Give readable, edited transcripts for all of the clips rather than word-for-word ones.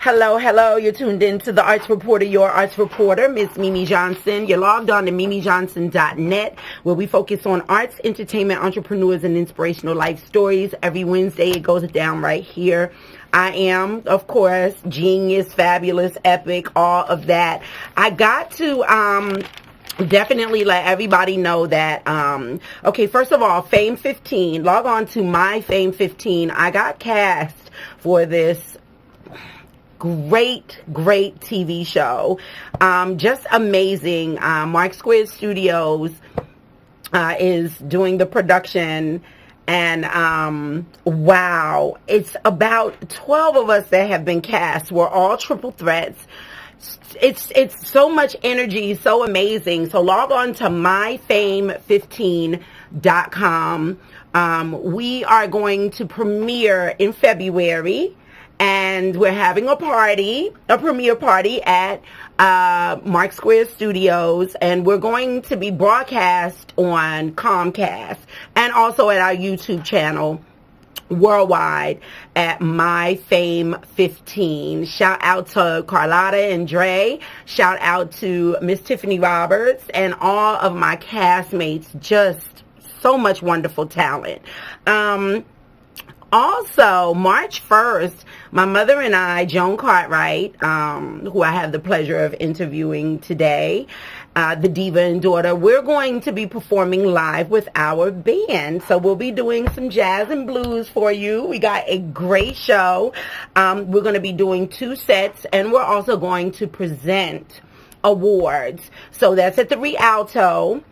Hello, hello. You're tuned in to the Arts Reporter, your Arts Reporter, Miss Mimi Johnson. You're logged on to mimijohnson.net, where we focus on arts, entertainment, entrepreneurs, and inspirational life stories. Every Wednesday, it goes down right here. I am, of course, genius, fabulous, epic, all of that. I got to definitely let everybody know that, okay, first of all, Fame 15, log on to my Fame 15. I got cast for this great TV show. Just amazing. Mark Squid Studios is doing the production, and wow, it's about 12 of us that have been cast. We're all triple threats. It's so much energy, so amazing. So log on to myfame15.com. We are going to premiere in February, and we're having a premiere party at Mark Square Studios, and we're going to be broadcast on Comcast and also at our YouTube channel worldwide at myfame15. Shout out to Carlotta and Dre. Shout out to Miss Tiffany Roberts and all of my castmates. Just so much wonderful talent. Also, March 1st, my mother and I, Joan Cartwright, who I have the pleasure of interviewing today, the diva and daughter, we're going to be performing live with our band. So we'll be doing some jazz and blues for you. We got a great show. We're going to be doing 2 sets, and we're also going to present awards. So that's at the Rialto,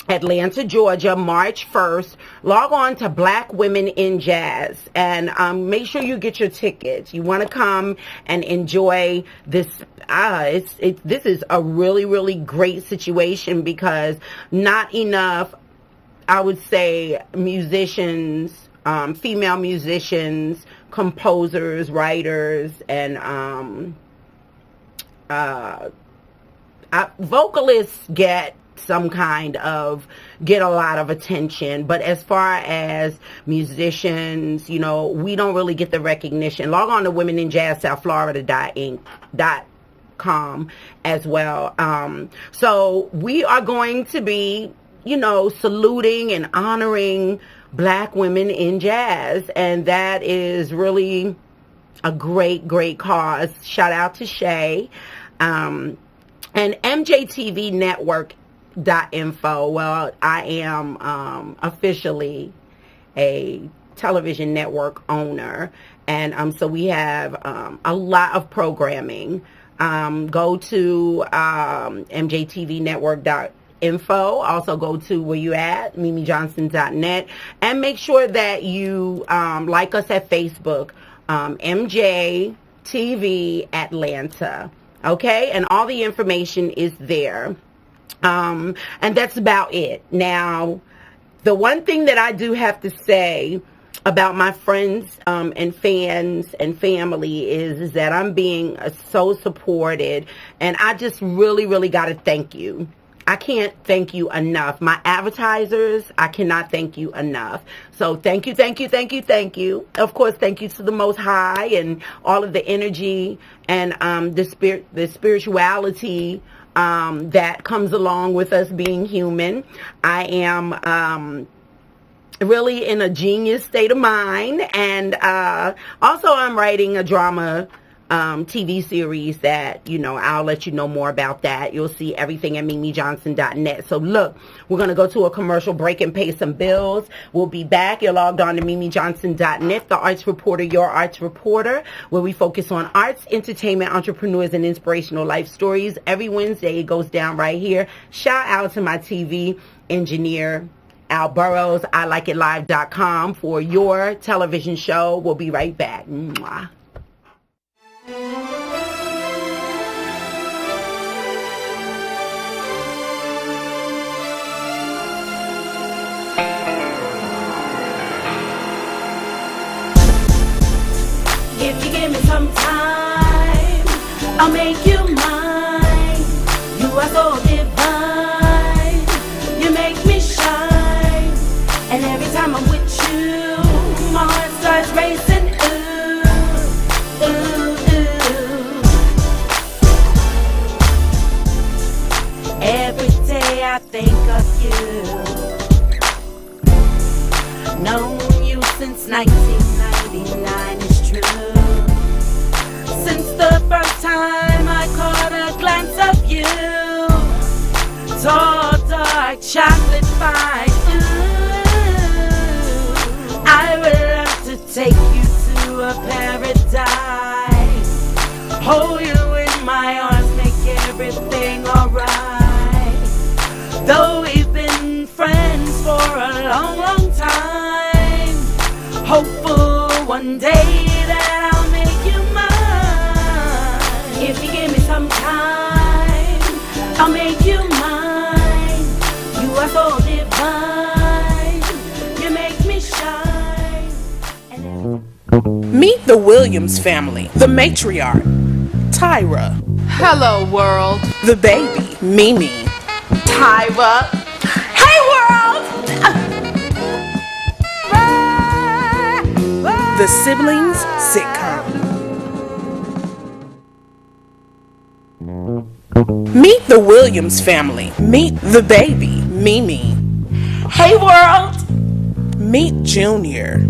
Atlanta, Georgia, March 1st. Log on to Black Women in Jazz and make sure you get your tickets. You want to come and enjoy this. This is a really great situation, because not enough, I would say, musicians, female musicians, composers, writers, and vocalists get a lot of attention, but as far as musicians, you know, we don't really get the recognition. Log on to womeninjazzsouthflorida.com as well. So we are going to be, you know, saluting and honoring Black women in jazz, and that is really a great cause. Shout out to Shay, and MJTV Network .info. Well, I am officially a television network owner, and so we have a lot of programming. Go to mjtvnetwork.info. Also go to where you at, mimijohnson.net, and make sure that you like us at Facebook, MJTV Atlanta. Okay, and all the information is there. And that's about it. Now, the one thing that I do have to say about my friends and fans and family is that I'm being so supported, and I just really got to thank you. I can't thank you enough. My advertisers, I cannot thank you enough. So thank you. Of course, thank you to the Most High and all of the energy and the spirituality that comes along with us being human. I am really in a genius state of mind, and also I'm writing a drama TV series that, you know, I'll let you know more about that. You'll see everything at mimijohnson.net. So look, we're going to go to a commercial break and pay some bills. We'll be back. You're logged on to mimijohnson.net, the Arts Reporter, your Arts Reporter, where we focus on arts, entertainment, entrepreneurs, and inspirational life stories. Every Wednesday, it goes down right here. Shout out to my TV engineer, Al Burrows, ILikeItLive.com, for your television show. We'll be right back. Mwah. If you give me some time, I'll make you mine. You are so divine, you make me shine. And every time I'm with you, my heart starts racing. Ooh, ooh, ooh. Known you since 1999, it's true. Since the first time I caught a glance of you, tall, dark, chocolate fine. Ooh, I would love to take you to a paradise. Hold you in my arms, make everything alright. Though we've been friends for a long, long time, hopeful one day that I'll make you mine. If you give me some time, I'll make you mine. You are so divine, you make me shine. Meet the Williams family, the matriarch, Tyra. Hello, world. The baby, Mimi. Tyra. Hey, world. The siblings sitcom. Meet the Williams family. Meet the baby, Mimi. Hey, world. Meet Junior.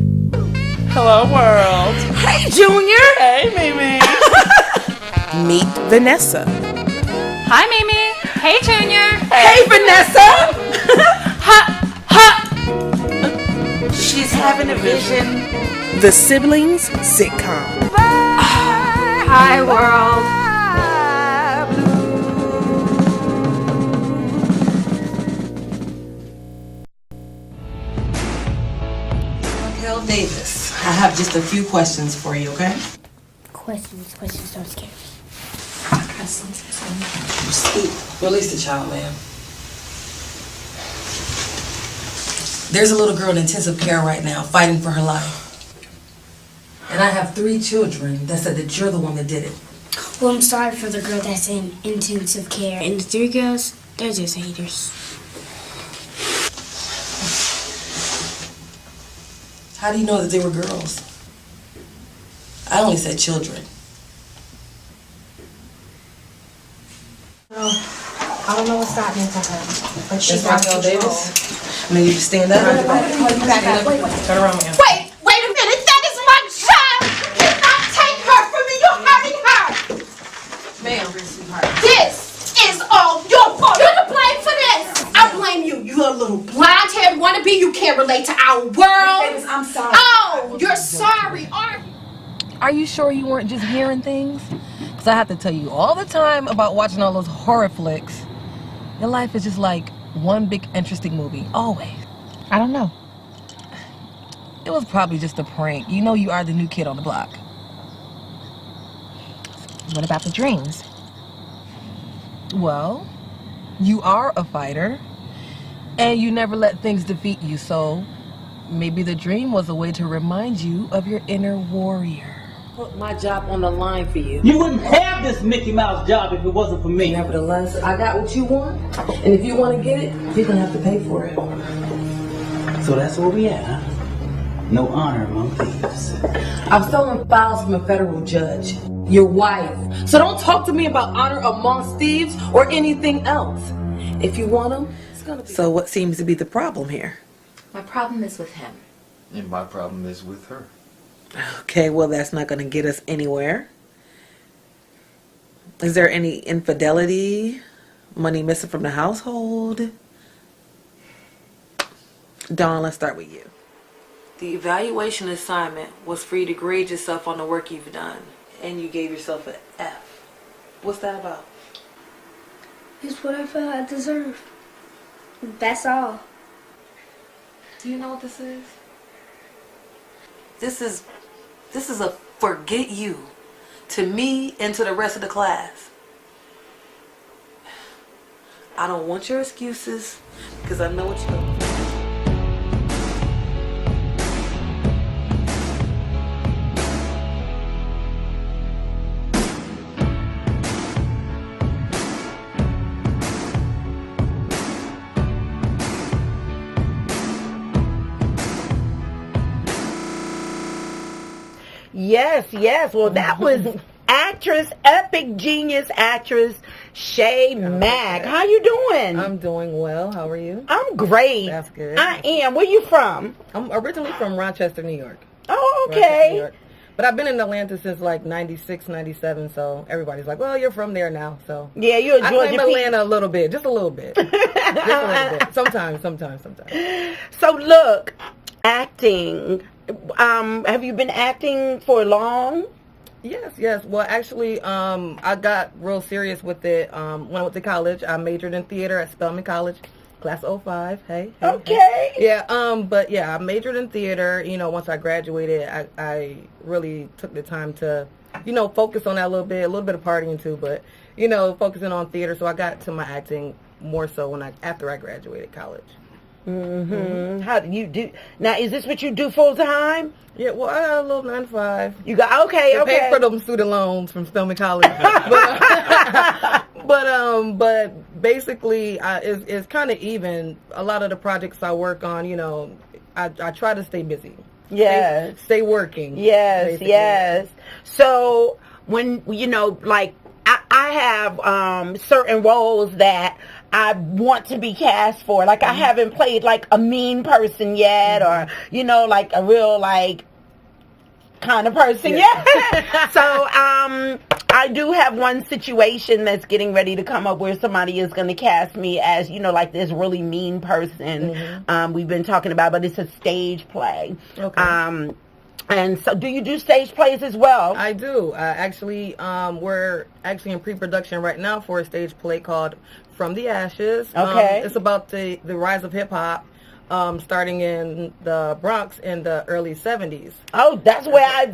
Hello, world. Hey, Junior. Hey, Mimi. Meet Vanessa. Hi, Mimi. Hey, Junior. Hey, Vanessa. She's having a vision. The siblings sitcom. Hi, world. Raquel Davis, I have just a few questions for you, okay? Questions don't scare me. Speak. Release the child, ma'am. There's a little girl in intensive care right now, fighting for her life. And I have 3 children that said that you're the one that did it. Well, I'm sorry for the girl that's in intensive care. And the 3 girls, they're just haters. How do you know that they were girls? I only said children. I don't know what's happening to her. But she's That's Raquel Davis. I need you to stand up. Wait, Turn around, ma'am. wait a minute. That is my child. You cannot take her from me. You're hurting her. Ma'am. This is all your fault. You're to blame for this. I blame you. You're a little blonde-haired wannabe. You can't relate to our world. I'm sorry. Oh, you're sorry, aren't you? Are you sure you weren't just hearing things? Because I have to tell you all the time about watching all those horror flicks. Your life is just like one big interesting movie. Always. I don't know. It was probably just a prank. You know you are the new kid on the block. What about the dreams? Well, you are a fighter. And you never let things defeat you, so maybe the dream was a way to remind you of your inner warrior. Put my job on the line for you. You wouldn't have this Mickey Mouse job if it wasn't for me. Nevertheless, I got what you want, and if you want to get it, you're gonna have to pay for it. So that's where we at, huh? No honor among thieves. I'm stolen files from a federal judge, your wife. So don't talk to me about honor amongst thieves or anything else. If you want them, it's gonna be. So what seems to be the problem here? My problem is with him. And my problem is with her. Okay, well, that's not going to get us anywhere. Is there any infidelity? Money missing from the household? Dawn, let's start with you. The evaluation assignment was for you to grade yourself on the work you've done, and you gave yourself an F. What's that about? It's what I feel I deserve. That's all. Do you know what this is? This is a forget you to me and to the rest of the class. I don't want your excuses because I know what you're going to do. Yes. Well, that was actress, epic genius actress Shay Mack. How you doing? I'm doing well. How are you? I'm great. That's good. I am. Where you from? I'm originally from Rochester, New York. Oh, Rochester, New okay. York. But I've been in Atlanta since like 96, 97, so everybody's like, well, you're from there now. So Yeah, you're a I Georgia claim Atlanta a little bit, just a little bit. Just a little bit. Sometimes. So look, acting. Have you been acting for long? Yes. Well, actually, I got real serious with it when I went to college. I majored in theater at Spelman College, class 05. Hey. Okay. Yeah. But yeah, I majored in theater. You know, once I graduated, I really took the time to, focus on that a little bit of partying too, but focusing on theater. So I got to my acting more so after I graduated college. Mm-hmm. How do you do now? Is this what you do full time? Yeah, well, I got a little 9 to 5. You got okay. Pay for them student loans from Spelman College, but basically, it's kind of even. A lot of the projects I work on, I try to stay busy. Yes. Stay working. Yes. Basically. Yes. So when like I have certain roles that I want to be cast for. Like I haven't played like a mean person yet, or like a real like kind of person yet. So I do have one situation that's getting ready to come up where somebody is going to cast me as like this really mean person. We've been talking about, but it's a stage play. Okay. And so, do you do stage plays as well? I do. We're actually in pre-production right now for a stage play called From the Ashes. Okay. It's about the rise of hip-hop, starting in the Bronx in the early 70s. Oh, that's where I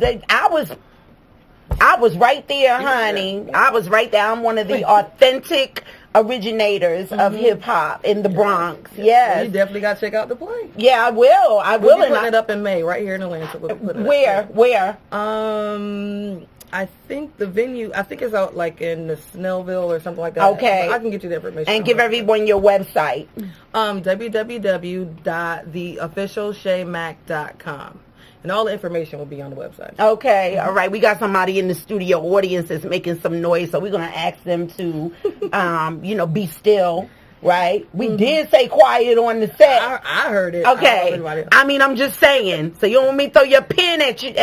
was right there, honey. I was right there. I'm one of the authentic originators of hip-hop in the Bronx. Yes. Well, you definitely got to check out the play. Yeah, I will. We'll be putting it up in May, right here in Atlanta. Where? I think the venue, it's out like in the Snellville or something like that. Okay. I can get you the information. And give everyone your website. www.theofficialshaymack.com. And all the information will be on the website. Okay, all right. We got somebody in the studio audience that's making some noise, so we're going to ask them to, be still, right? We did say quiet on the set. I heard it. Okay. I'm just saying. So you don't want me to throw your pen at you,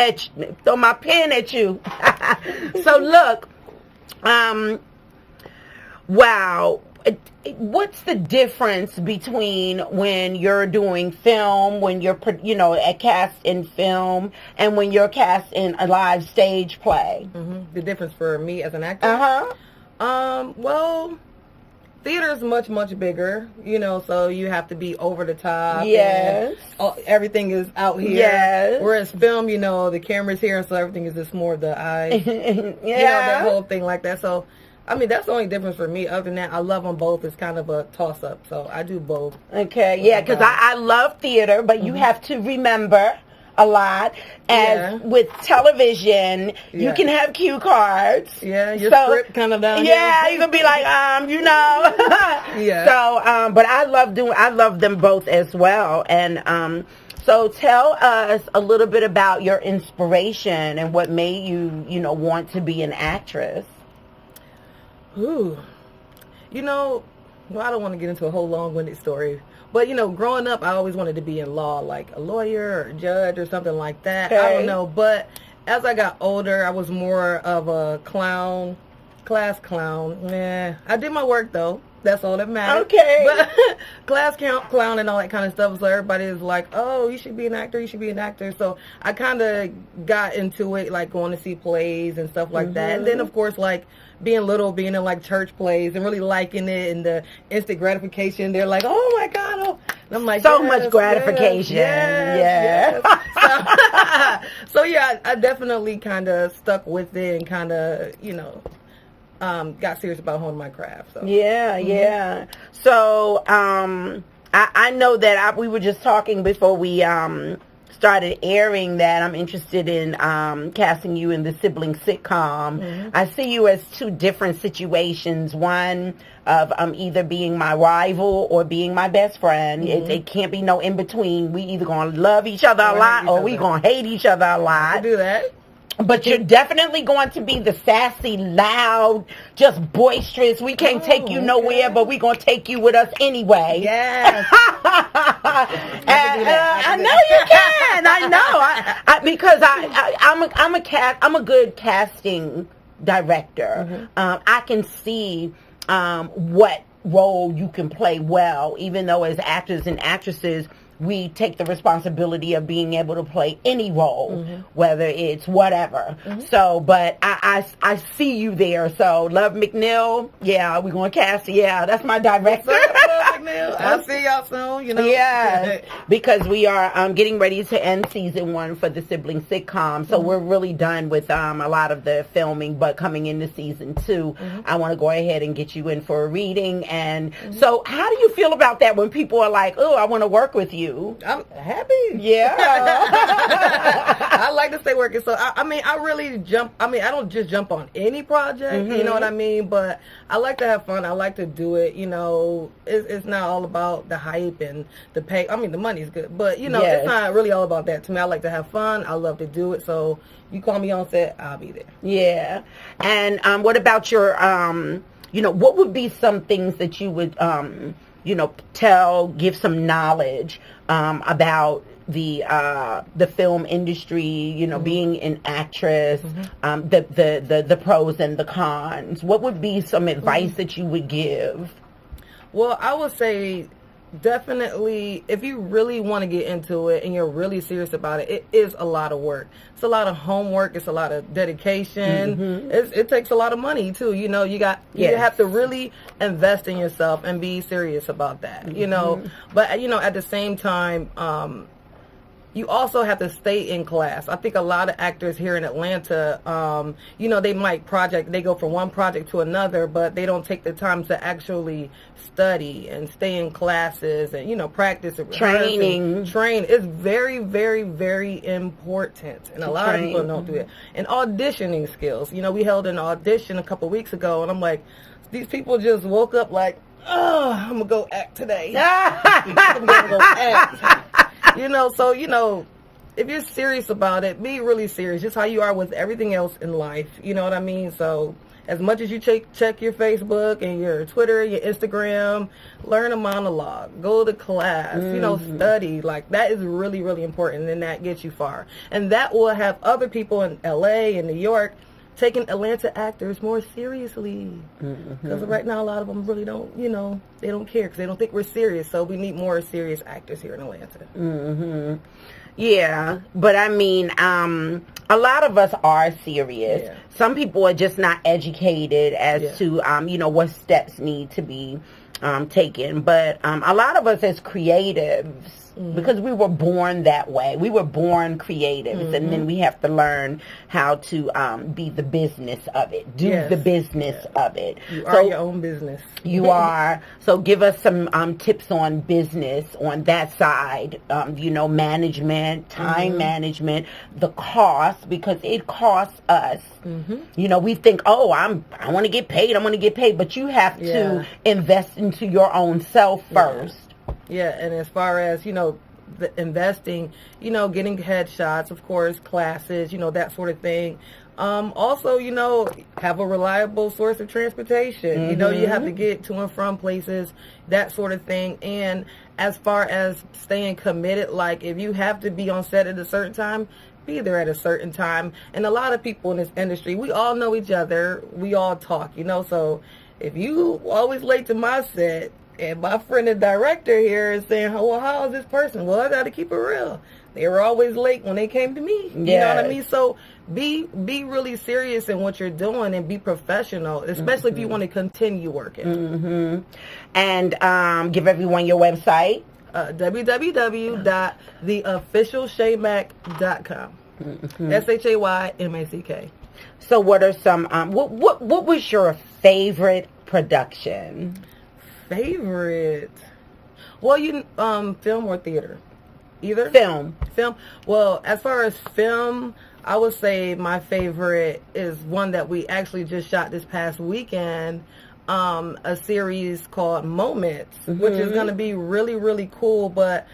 throw my pen at you. So look, wow. What's the difference between when you're doing film, when you're, cast in film, and when you're cast in a live stage play? The difference for me as an actor? Well, theater is much, much bigger, so you have to be over the top. Yes. And everything is out here. Yes. Whereas film, the camera's here, so everything is just more of the eyes. Yeah. That whole thing like that. So, that's the only difference for me. Other than that, I love them both. It's kind of a toss-up, so I do both. Okay, yeah, because I love theater, but you have to remember a lot. As with television, you can have cue cards. Yeah, your script kind of down here. Yeah, you can be like, Yeah. So, but I love them both as well. And so tell us a little bit about your inspiration and what made you, want to be an actress. Ooh, I don't want to get into a whole long-winded story, but growing up, I always wanted to be in law, like a lawyer or a judge or something like that. Okay. I don't know, but as I got older, I was more of a class clown. I did my work though. That's all that matters. Okay. But class clown and all that kind of stuff. So everybody is like, oh, you should be an actor. You should be an actor. So I kind of got into it, like going to see plays and stuff like that. And then, of course, like being in like church plays and really liking it and the instant gratification. They're like, oh, my God. Oh. And I'm like, so much gratification. Yes. So, yeah, I definitely kind of stuck with it and kind of, got serious about honing my craft. So. Yeah. So, I know that we were just talking before we started airing that I'm interested in casting you in the sibling sitcom. I see you as two different situations. One of either being my rival or being my best friend. It can't be no in between. We either gonna love each other a lot or we gonna hate each other a lot. I do that. But you're definitely going to be the sassy, loud, just boisterous. We can't take you nowhere, but we're going to take you with us anyway. Yes. I know you can. I know. Because I'm a good casting director. I can see what role you can play well, even though as actors and actresses, we take the responsibility of being able to play any role, whether it's whatever. So, but I see you there. So, Love McNeil, yeah, we're going to cast. Yeah, that's my director. Love McNeil. I'll see y'all soon. You know. Yeah, because we are getting ready to end season 1 for the sibling sitcom. So we're really done with a lot of the filming. But coming into season 2, I want to go ahead and get you in for a reading. And so, how do you feel about that when people are like, "Oh, I want to work with you"? I'm happy. Yeah. I like to stay working. So, I mean, I really jump. I mean, I don't just jump on any project, you know what I mean? But I like to have fun. I like to do it. You know, it's not all about the hype and the pay. I mean, the money's good. But, you know, it's not really all about that. To me, I like to have fun. I love to do it. So, you call me on set, I'll be there. Yeah. And what about your, you know, what would be some things that you would, you know, give some knowledge about the film industry, you know, being an actress, the pros and the cons? What would be some advice that you would give? Well, I would say definitely, if you really want to get into it and you're really serious about it, it is a lot of work. It's a lot of homework. It's a lot of dedication. It takes a lot of money too. You know, you have to really invest in yourself and be serious about that. You know, but you know, at the same time, you also have to stay in class. I think a lot of actors here in Atlanta, you know, they go from one project to another, but they don't take the time to actually study and stay in classes and, you know, practice and train. It's very, very, very important. And a lot of people don't do it. And auditioning skills. You know, we held an audition a couple weeks ago, and I'm like, these people just woke up like, oh, I'm going to go act today. I'm going to go act. You know, so, you know, if you're serious about it, be really serious. Just how you are with everything else in life. You know what I mean? So, as much as you check your Facebook and your Twitter, your Instagram, learn a monologue. Go to class. You know, study. Like, that is really, really important, and that gets you far. And that will have other people in L.A. and New York taking Atlanta actors more seriously. Because right now, a lot of them really don't, you know, they don't care because they don't think we're serious. So we need more serious actors here in Atlanta. Yeah, but I mean, a lot of us are serious. Yeah. Some people are just not educated as to, you know, what steps need to be taken. But a lot of us as creatives, because we were born that way. We were born creatives, and then we have to learn how to be the business of it, do the business of it. You are your own business. You are. So give us some tips on business on that side, you know, management, time management, the cost, because it costs us. You know, we think, oh, I want to get paid, but you have to invest into your own self first. Yeah, and as far as, you know, the investing, you know, getting headshots, of course, classes, you know, that sort of thing. Also, you know, have a reliable source of transportation. You know, you have to get to and from places, that sort of thing. And as far as staying committed, like if you have to be on set at a certain time, be there at a certain time. And a lot of people in this industry, we all know each other. We all talk, you know, so if you always late to my set, and my friend, the director here, is saying, well, how is this person? Well, I got to keep it real. They were always late when they came to me. You know what I mean? So be really serious in what you're doing and be professional, especially if you want to continue working. And give everyone your website. www.theofficialshaymack.com. SHAYMACK. So what are some, what was your favorite production? Favorite? Well, you film or theater? Either? Film. Well, as far as film, I would say my favorite is one that we actually just shot this past weekend, a series called Moments, which is going to be really, really cool. But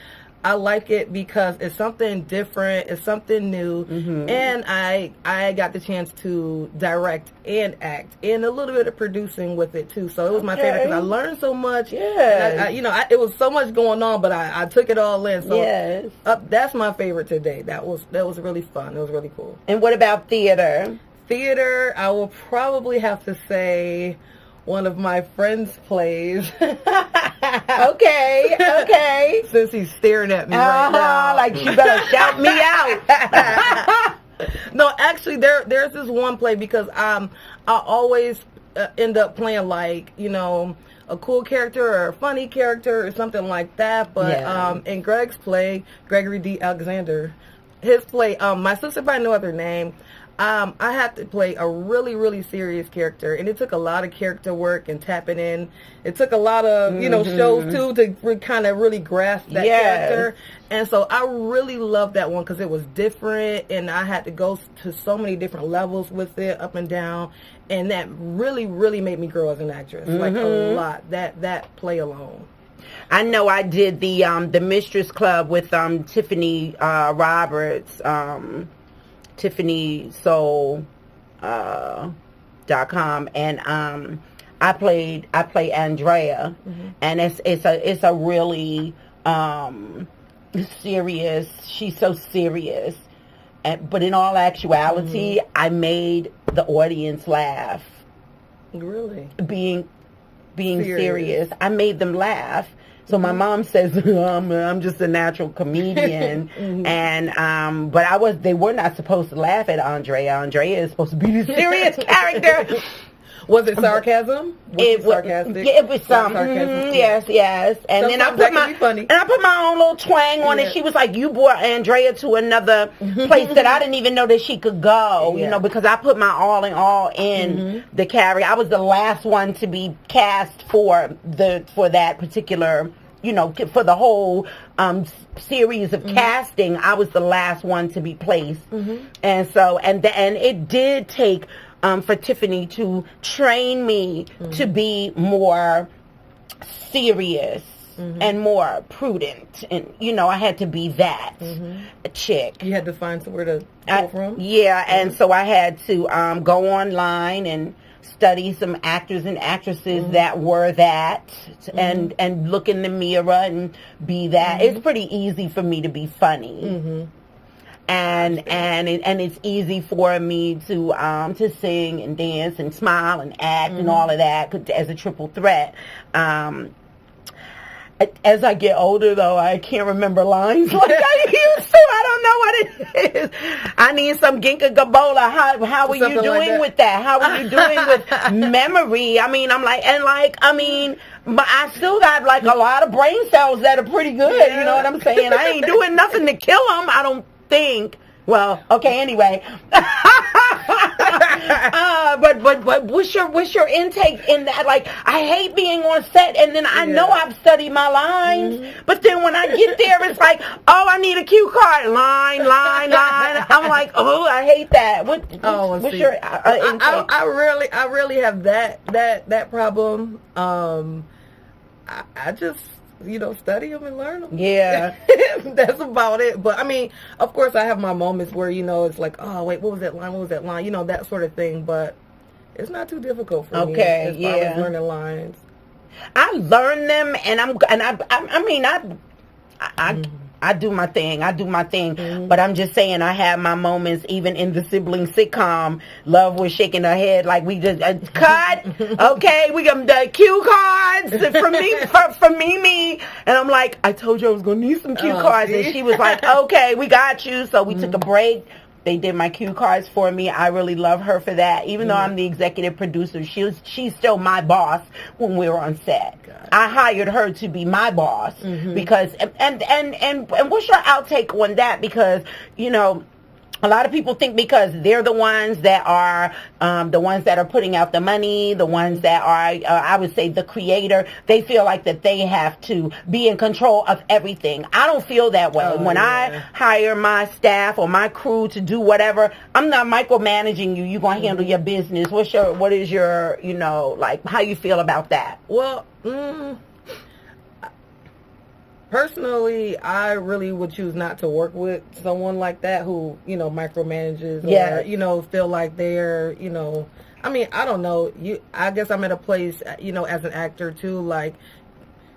I like it because it's something different, it's something new, and I got the chance to direct and act, and a little bit of producing with it too. So it was my favorite because I learned so much. Yeah, it was so much going on, but I took it all in. So that's my favorite today. That was really fun. It was really cool. And what about theater? Theater, I will probably have to say one of my friends' plays. Okay. Since he's staring at me right now. Like, you better shout me out. No, actually, there's this one play because I always end up playing like, a cool character or a funny character or something like that. But in Greg's play, Gregory D. Alexander, his play, My Sister by No Other Name, I had to play a really, really serious character, and it took a lot of character work and tapping in. It took a lot of, shows, too, to kind of really grasp that character. And so I really loved that one because it was different, and I had to go to so many different levels with it, up and down, and that really, really made me grow as an actress, like a lot, that play alone. I know I did the Mistress Club with Tiffany Roberts, TiffanySoul.com, and I play Andrea, and it's a really serious. She's so serious, but in all actuality, I made the audience laugh. Really, being serious, I made them laugh. So my mom says I'm just a natural comedian, and but they were not supposed to laugh at Andrea. Andrea is supposed to be the serious character. Was it sarcasm? It was sarcastic. It was some. Yes. And then I put my own little twang on it. She was like, "You brought Andrea to another place that I didn't even know that she could go." Because I put my all in the character. I was the last one to be cast for that particular. For the whole series of casting, I was the last one to be placed, and so and it did take. For Tiffany to train me to be more serious and more prudent, and I had to be that chick. You had to find somewhere to pull from. And so I had to go online and study some actors and actresses that were that, and look in the mirror and be that. It's pretty easy for me to be funny. And it's easy for me to sing and dance and smile and act and all of that as a triple threat. As I get older, though, I can't remember lines like I used to. I don't know what it is. I need some ginkgo biloba. How are you doing with that? How are you doing with memory? I mean, but I still got like a lot of brain cells that are pretty good. You know what I'm saying? I ain't doing nothing to kill them, I don't think. Well, okay, anyway. But what's your intake in that? Like, I hate being on set, and then I know I've studied my lines, but then when I get there, it's like, oh, I need a cue card. Line. I'm like, oh, I hate that. What's your intake? I really have that problem. I just study them and learn them. Yeah. That's about it. But, of course, I have my moments where, it's like, oh, wait, what was that line? That sort of thing. But it's not too difficult for me as far as learning lines. I learn them, and I do my thing. But I'm just saying, I have my moments, even in the sibling sitcom. Love was shaking her head like we just cut. Okay, we got the cue cards for Mimi, and I'm like, I told you I was gonna need some cue cards, and she was like, okay, we got you. So we took a break. They did my cue cards for me. I really love her for that. Even though I'm the executive producer, she's still my boss when we were on set. I hired her to be my boss because and what's your outtake on that? Because a lot of people think because they're the ones that are putting out the money, the ones that are, I would say, the creator, they feel like that they have to be in control of everything. I don't feel that way. When I hire my staff or my crew to do whatever, I'm not micromanaging you. You're going to handle your business. What is your, how you feel about that? Well, Personally, I really would choose not to work with someone like that who, micromanages or, feel like they're, I mean, I don't know. I guess I'm at a place, as an actor too, like,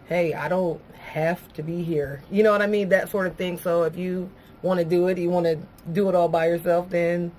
hey, I don't have to be here. You know what I mean? That sort of thing. So if you want to do it, you want to do it all by yourself, then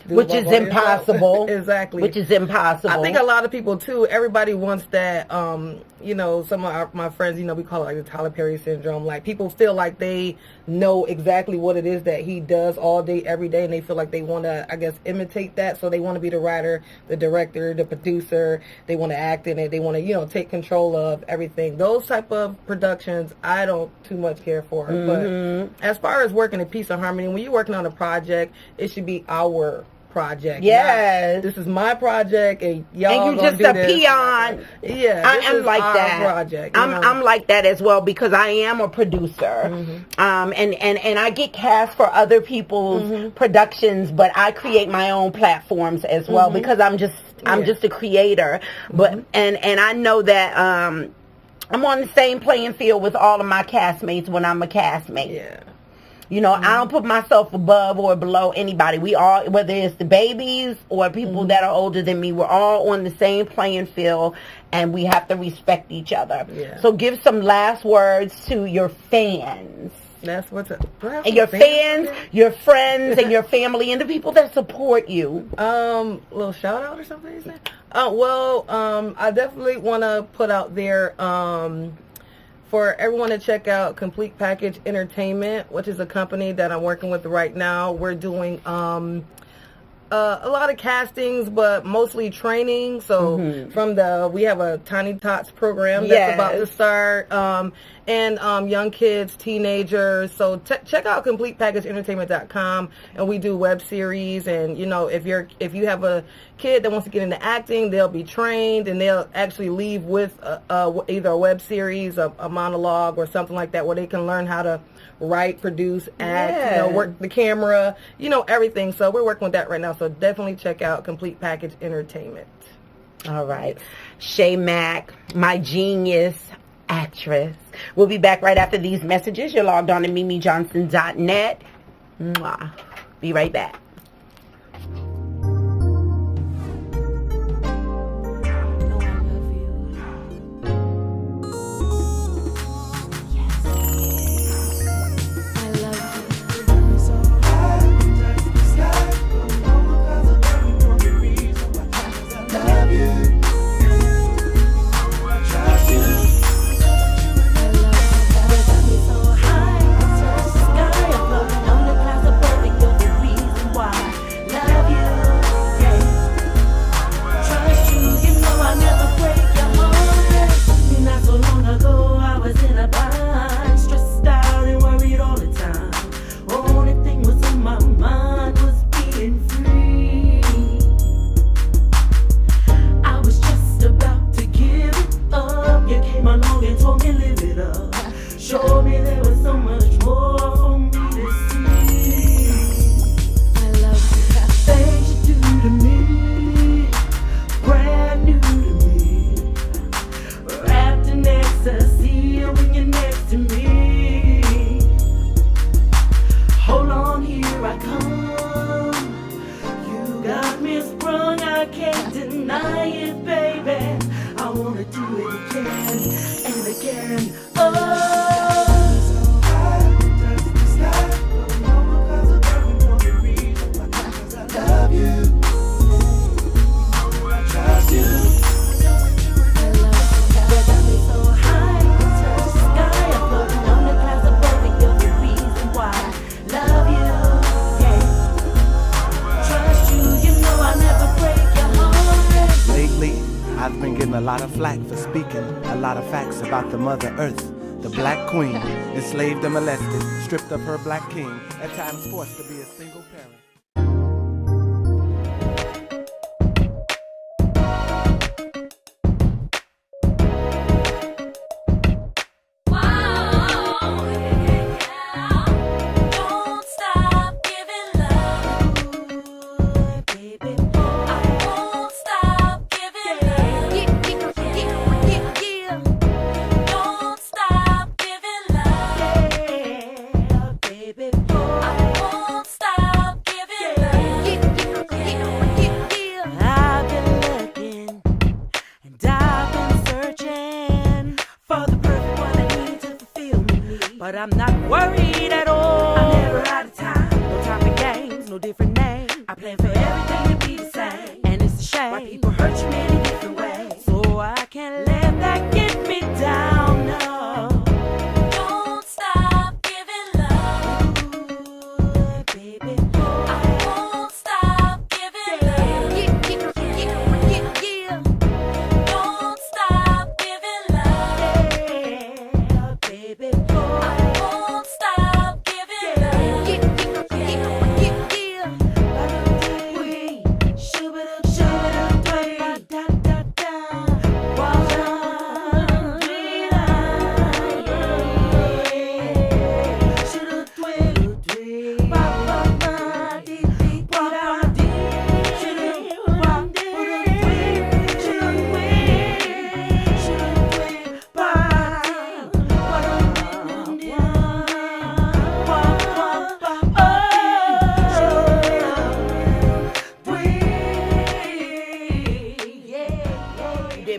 which is impossible. Exactly. Which is impossible. I think a lot of people too, everybody wants that, some of my friends, we call it like the Tyler Perry syndrome. Like people feel like they know exactly what it is that he does all day, every day, and they feel like they want to, I guess, imitate that. So they want to be the writer, the director, the producer. They want to act in it. They want to, take control of everything. Those type of productions, I don't too much care for. But as far as working in peace and harmony, when you're working on a project, it should be our project. Yes. This is my project, and y'all and you just a peon. Yeah, I'm like that. Project, I'm like that as well because I am a producer, and I get cast for other people's productions, but I create my own platforms as well because I'm just a creator. But and I know that I'm on the same playing field with all of my castmates when I'm a castmate. Yeah. I don't put myself above or below anybody. We all, whether it's the babies or people that are older than me, we're all on the same playing field, and we have to respect each other. Yeah. So give some last words to your fans. That's what's up. And your fans, your friends, and your family, and the people that support you. Little shout out or something you said? I definitely want to put out there, for everyone to check out Complete Package Entertainment, which is a company that I'm working with right now. We're doing a lot of castings, but mostly training. So we have a Tiny Tots program that's about to start, and young kids, teenagers. So check out CompletePackageEntertainment.com, and we do web series. And if you have a kid that wants to get into acting, they'll be trained, and they'll actually leave with either a web series, a monologue, or something like that, where they can learn how to write, produce, act, work the camera, everything. So we're working with that right now. So definitely check out Complete Package Entertainment. All right. Shay Mack, my genius actress. We'll be back right after these messages. You're logged on to MimiJohnson.net. Mwah. Be right back. Mother Earth, the black queen, enslaved and molested, stripped of her black king, at times forced to be a single parent. Love. I'm not worried at all. I'm never out of time. No time for games, no different names. I plan for everything to be the same. And it's a shame why people hurt you many different ways. So I can't let that get me down, no. Don't stop giving love, baby. I won't stop giving love. Don't stop giving love, baby. I won't stop giving love.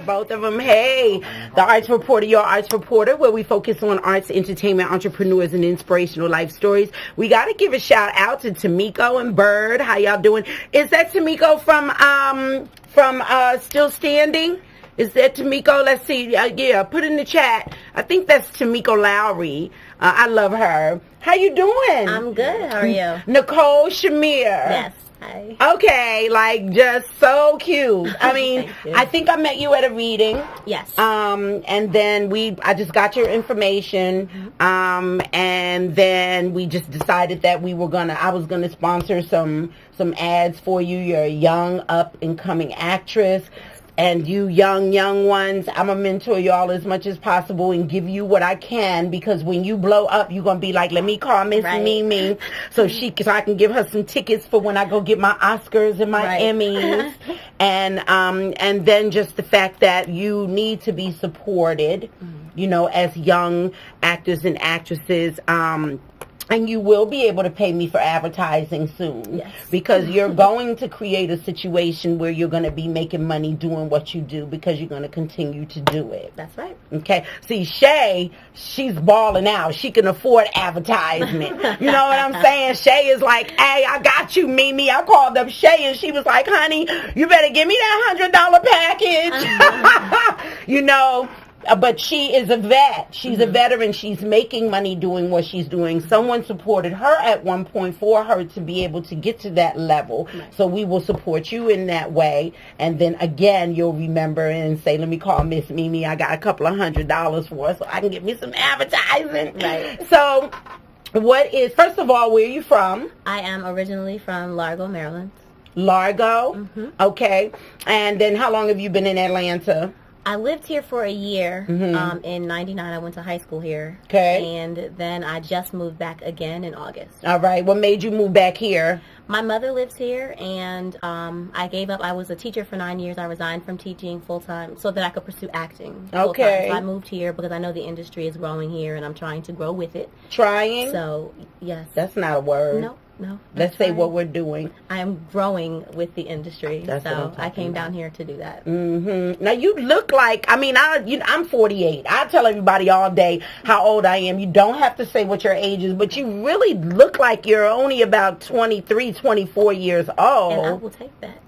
Both of them. Hey, the Arts Reporter, your Arts Reporter, where we focus on arts, entertainment, entrepreneurs, and inspirational life stories. We got to give a shout out to Tamiko and Bird. How y'all doing? Is that Tamiko from Still Standing? Is that Tamiko? Let's see. Yeah, put in the chat. I think that's Tamiko Lowry. I love her. How you doing? I'm good. How are you? Nicole Shamir. Yes. Hi. Okay, like just so cute. I mean, I think I met you at a reading. Yes. And then I just got your information. And then we just decided that I was gonna sponsor some ads for you. You're a young up and coming actress. And you young ones, I'm going to mentor y'all as much as possible and give you what I can, because when you blow up, you're going to be like, let me call Miss Mimi so I can give her some tickets for when I go get my Oscars and my Emmys. And then just the fact that you need to be supported, you know, as young actors and actresses. And you will be able to pay me for advertising soon. Yes. Because you're going to create a situation where you're going to be making money doing what you do, because you're going to continue to do it. That's right. Okay. See, Shay, she's balling out. She can afford advertisement. You know what I'm saying? Shay is like, hey, I got you, Mimi. I called up Shay and she was like, honey, you better give me that $100 package. You know. But she is a vet. She's a veteran. She's making money doing what she's doing. Someone supported her at one point for her to be able to get to that level. So we will support you in that way. And then again, you'll remember and say, let me call Miss Mimi. I got a couple of $100 for her so I can get me some advertising. Right. So first of all, where are you from? I am originally from Largo, Maryland. Largo? Okay. And then how long have you been in Atlanta? I lived here for a year. In 99, I went to high school here. Okay. And then I just moved back again in August. All right. What made you move back here? My mother lives here, and I gave up. I was a teacher for 9 years. I resigned from teaching full-time so that I could pursue acting Okay. So I moved here because I know the industry is growing here, and I'm trying to grow with it. Trying? So, yes. That's not a word. No. Let's say what we're doing. I'm growing with the industry, so I came down here to do that. Now you look like, I'm 48. I tell everybody all day how old I am. You don't have to say what your age is, but you really look like you're only about 23, 24 years old. And I will take that.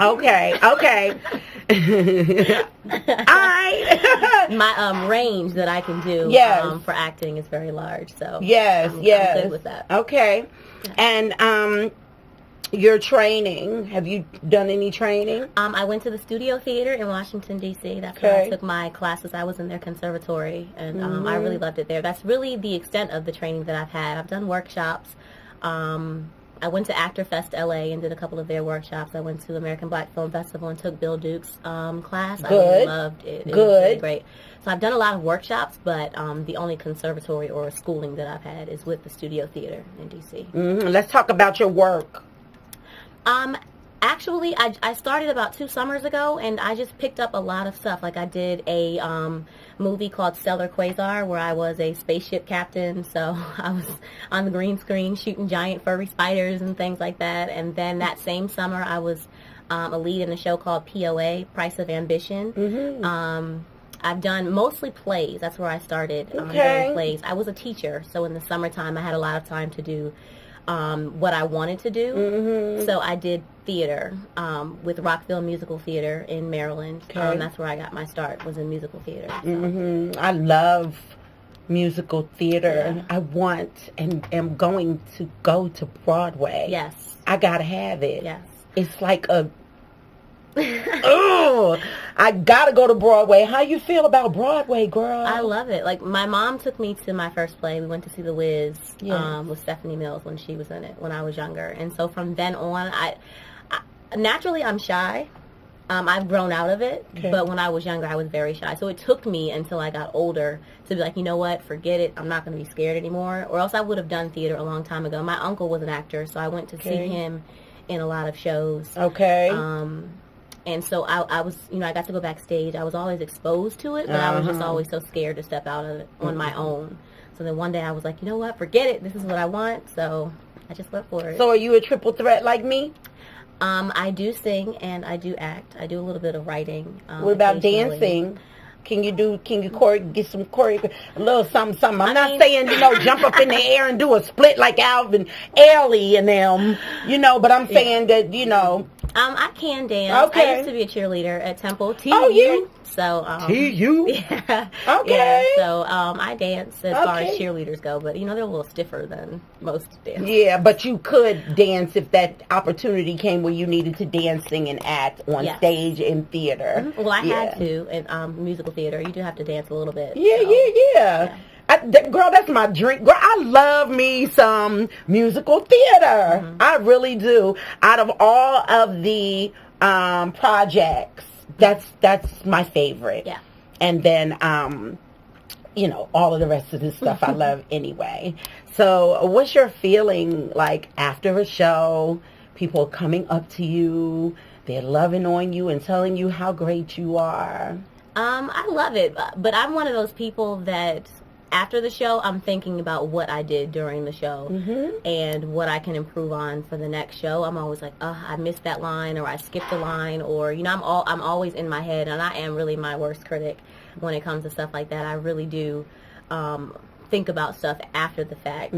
Okay. All right. My range that I can do for acting is very large, so I'm good with that. Okay. And your training, have you done any training? I went to the Studio Theater in Washington, D.C. That's where I took my classes. I was in their conservatory, and I really loved it there. That's really the extent of the training that I've had. I've done workshops. I went to Actor Fest LA and did a couple of their workshops. I went to American Black Film Festival and took Bill Duke's class. I really loved it. It was really great. So I've done a lot of workshops, but the only conservatory or schooling that I've had is with the Studio Theater in D.C. Let's talk about your work. Actually, I started about 2 summers ago, and I just picked up a lot of stuff. Like I did a movie called Stellar Quasar, where I was a spaceship captain, so I was on the green screen shooting giant furry spiders and things like that. And then that same summer, I was a lead in a show called POA, Price of Ambition. I've done mostly plays. That's where I started doing plays. I was a teacher, so in the summertime I had a lot of time to do what I wanted to do. So I did theater with Rockville Musical Theater in Maryland. That's where I got my start, was in musical theater. So. I love musical theater. I want and am going to go to Broadway. Yes. I gotta have it. Yes. It's like a oh, I gotta go to Broadway. How you feel about Broadway, girl? I love it. Like, my mom took me to my first play. We went to see The Wiz with Stephanie Mills when she was in it, when I was younger. And so from then on, I naturally, I'm shy. I've grown out of it, but when I was younger, I was very shy. So it took me until I got older to be like, you know what, forget it. I'm not going to be scared anymore. Or else I would have done theater a long time ago. My uncle was an actor, so I went to see him in a lot of shows. And so I was, you know, I got to go backstage. I was always exposed to it, but I was just always so scared to step out of it on my own. So then one day I was like, you know what, forget it. This is what I want. So I just went for it. So are you a triple threat like me? I do sing and I do act. I do a little bit of writing. What about dancing? Can you get some choreo, a little something? I'm not saying, you know, jump up in the air and do a split like Alvin Ailey and them, you know, but I'm saying that, you know. I can dance. I used to be a cheerleader at Temple. TU. Oh, yeah. So, TU? Yeah. Okay. Yeah, so, I dance as far as cheerleaders go, but, you know, they're a little stiffer than most dancers. Yeah, but you could dance if that opportunity came where you needed to dance, sing, and act on stage in theater. Well, I had to in musical theater. You do have to dance a little bit. Yeah. Girl, that's my dream. Girl, I love me some musical theater. I really do. Out of all of the projects, that's my favorite. Yeah. And then, you know, all of the rest of this stuff I love anyway. So what's your feeling like after a show, people coming up to you, they're loving on you and telling you how great you are? I love it, but I'm one of those people that after the show, I'm thinking about what I did during the show and what I can improve on for the next show. I'm always like, I missed that line, or I skipped a line, or, you know, I'm always in my head, and I am really my worst critic when it comes to stuff like that. I really do think about stuff after the fact.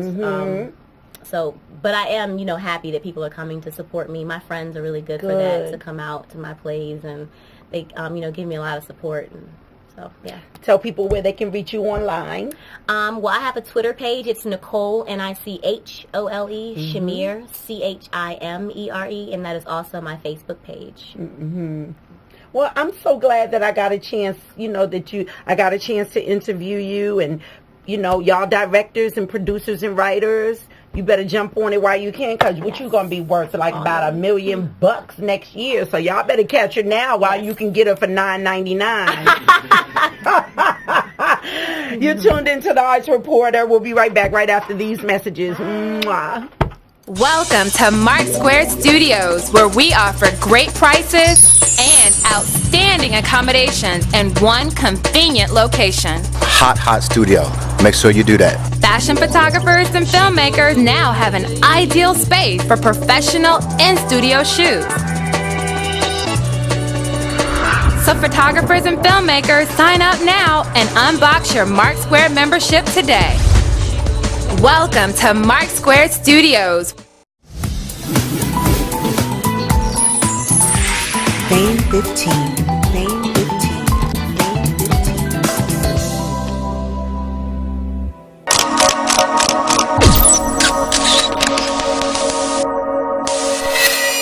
So, but I am, you know, happy that people are coming to support me. My friends are really good for that, to come out to my plays, and they, you know, give me a lot of support. And so, yeah. Tell people where they can reach you online. Well, I have a Twitter page. It's Nicole, Nichole, Chimere, Chimere, and that is also my Facebook page. Well, I'm so glad that I got a chance, you know, I got a chance to interview you, and, you know, y'all directors and producers and writers, you better jump on it while you can, because what you going to be worth like about $1 million next year. So y'all better catch her now while you can get her for $9.99. You're tuned into the Arts Reporter. We'll be right back right after these messages. Mwah. Welcome to Mark Square Studios, where we offer great prices and outstanding accommodations in one convenient location. Hot studio. Make sure you do that. Fashion photographers and filmmakers now have an ideal space for professional in-studio shoots. So photographers and filmmakers, sign up now and unbox your Mark Square membership today. Welcome to Mark Square Studios. Fame 15.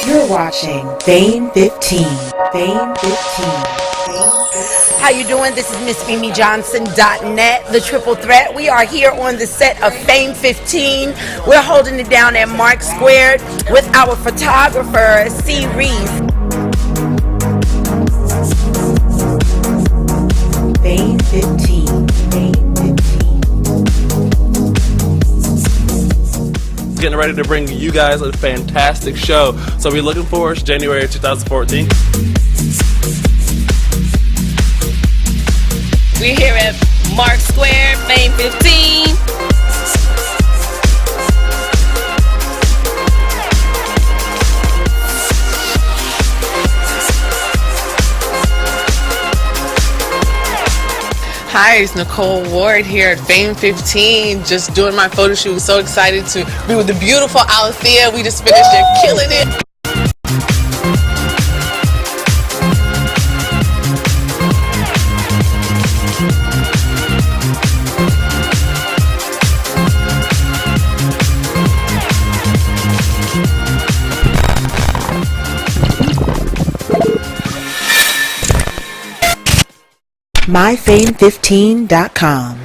You're watching Fame 15. How you doing? This is Miss MimiJohnson.net, the Triple Threat. We are here on the set of Fame 15. We're holding it down at Mark Squared with our photographer, C. Reese. Fame 15. Getting ready to bring you guys a fantastic show. So we're looking forward to January 2014. We're here at Mark Square, Fame 15. Hi, it's Nicole Ward here at Fame 15, just doing my photo shoot. So excited to be with the beautiful Althea. We just finished it, killing it. myfame15.com.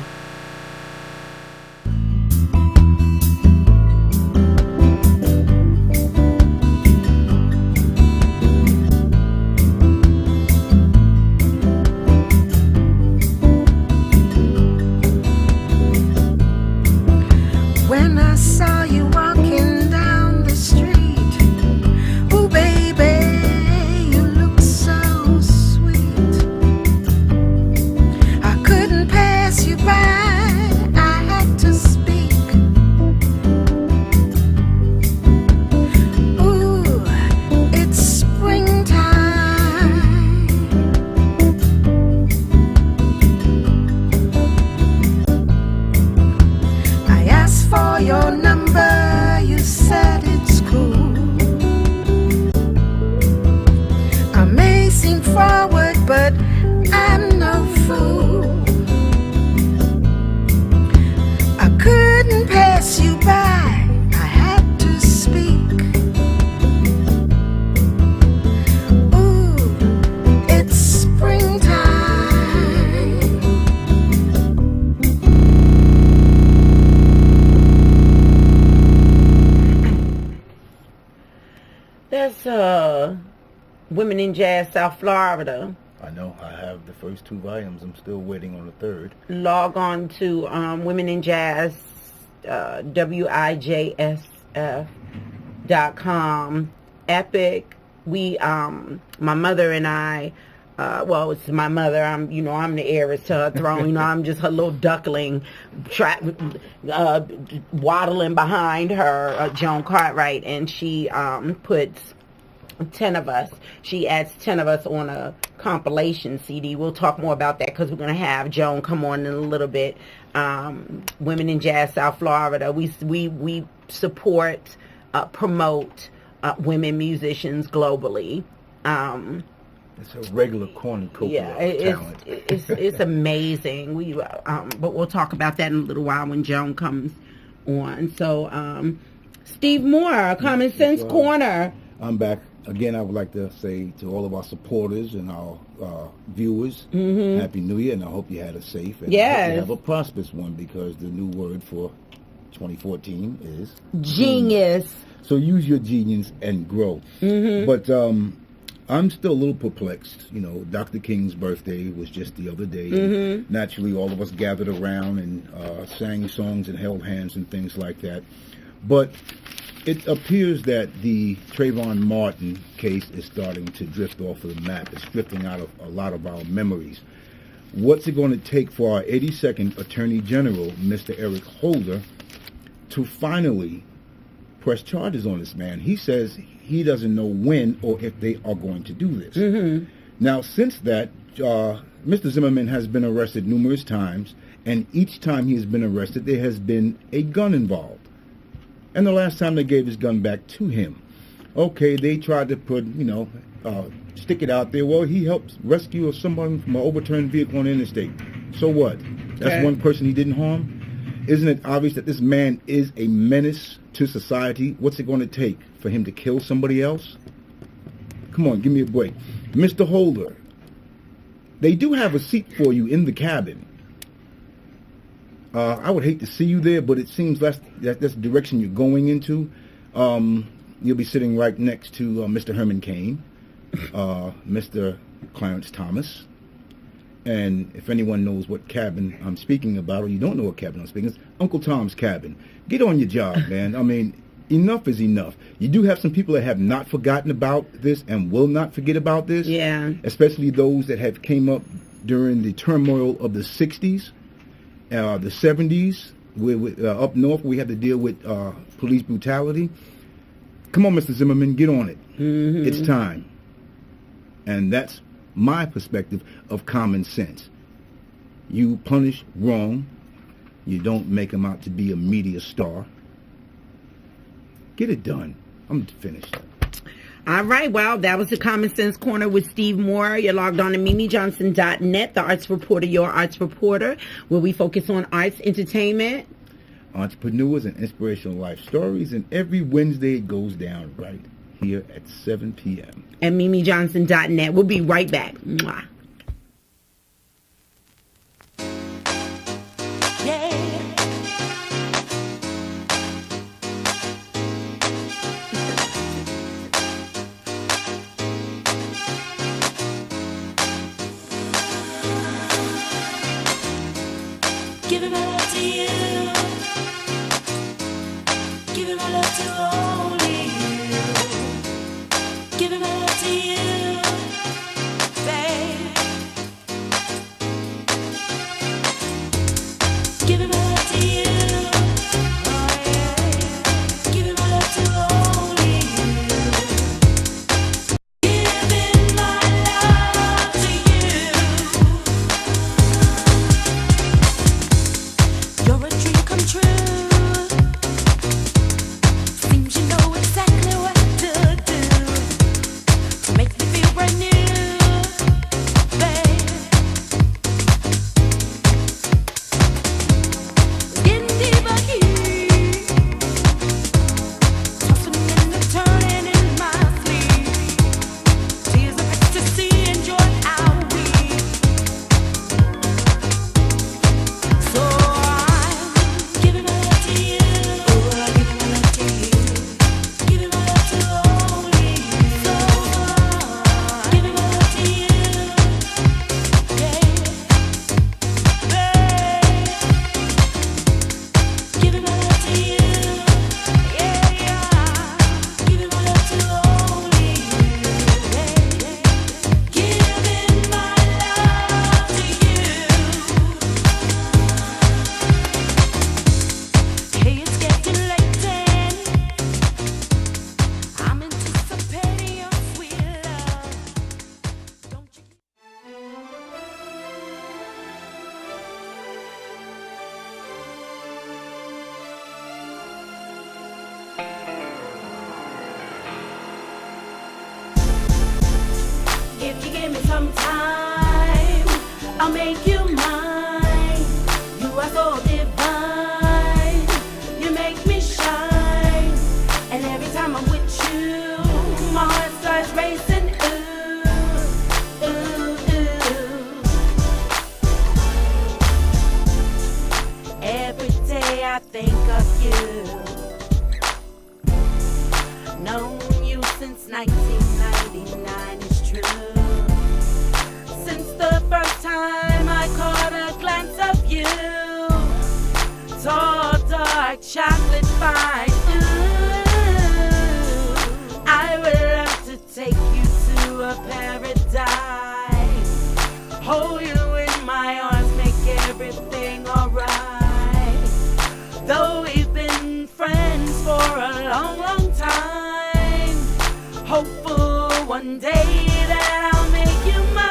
When I saw you walking down the street, oh baby, you look so sweet. I couldn't pass you by, I had to speak. Ooh, it's springtime. I asked for your number, you said it's cool. I may seem forward, but I'm no fool. I couldn't pass you by, I had to speak. Ooh, it's springtime. That's Women in Jazz South Florida. I know. I have the first 2 volumes. I'm still waiting on the third. Log on to Women in Jazz, WIJSF.com. Epic. We, my mother and I, well, it's my mother. I'm the heiress to her throne. I'm just her little duckling, waddling behind her, Joan Cartwright, and she puts 10 of us. She adds 10 of us on a compilation CD. We'll talk more about that because we're going to have Joan come on in a little bit. Women in Jazz South Florida. We support, promote women musicians globally. It's a regular cornucopia of talent. It's amazing. But we'll talk about that in a little while when Joan comes on. So, Steve Moore, Common Sense Corner. I'm back. Again, I would like to say to all of our supporters and our viewers, Happy New Year, and I hope you had a safe and I hope you have a prosperous one, because the new word for 2014 is genius. So use your genius and grow. But I'm still a little perplexed. Dr. King's birthday was just the other day. And naturally, all of us gathered around and sang songs and held hands and things like that. But it appears that the Trayvon Martin case is starting to drift off of the map. It's drifting out of a lot of our memories. What's it going to take for our 82nd Attorney General, Mr. Eric Holder, to finally press charges on this man? He says he doesn't know when or if they are going to do this. Now, since that, Mr. Zimmerman has been arrested numerous times, and each time he has been arrested, there has been a gun involved. And the last time they gave his gun back to him, okay, they tried to put, stick it out there. Well, he helped rescue someone from an overturned vehicle on the interstate. So what? That's one person he didn't harm? Isn't it obvious that this man is a menace to society? What's it going to take for him to kill somebody else? Come on, give me a break. Mr. Holder, they do have a seat for you in the cabin. I would hate to see you there, but it seems that's the direction you're going into. You'll be sitting right next to Mr. Herman Cain, Mr. Clarence Thomas, and if anyone knows what cabin I'm speaking about, or you don't know what cabin I'm speaking, it's Uncle Tom's cabin. Get on your job, man. I mean, enough is enough. You do have some people that have not forgotten about this and will not forget about this. Yeah. Especially those that have came up during the turmoil of the 60s. The 70s, up north, we had to deal with police brutality. Come on, Mr. Zimmerman, get on it. It's time. And that's my perspective of common sense. You punish wrong. You don't make them out to be a media star. Get it done. I'm finished. All right, well, that was the Common Sense Corner with Steve Moore. You're logged on to MimiJohnson.net, the arts reporter, your arts reporter, where we focus on arts, entertainment, entrepreneurs, and inspirational life stories. And every Wednesday it goes down right here at 7 p.m. And MimiJohnson.net. We'll be right back. Mwah. Giving my love to you. Giving my love to only you. Giving my love to you, babe. Giving my love to you. Oh yeah. Giving my love to only you. Giving my love to you. You're a dream come true. Seems you know exactly what to do to make me feel brand new, babe. Getting deeper here, tossing and turning in my sleep. Tears of ecstasy and joy I'll weep. So I'm giving my love to you. Oh, I'm giving my love to you. Giving my love to only you. So I'm giving my love to you. Yeah, babe. Giving my love to you. Yeah, yeah. Giving my love to only you. Yeah, giving my love to you. Hey, it's getting late and I'm anticipating your sweet love. Don't you? If you give me some time, I'll make you mine. You are so divine. You make me shine. And every time I'm with you, my heart starts racing. Ooh, ooh, ooh. Every day I think of you. Known you since 1999 is true. Since the first time I caught a glance of you, tall, dark, chocolate fine. Ooh, I would love to take you to a paradise. Hold you in my arms, make everything alright. Though we've been friends for a long, long time, hopeful one day that I'll make you mine.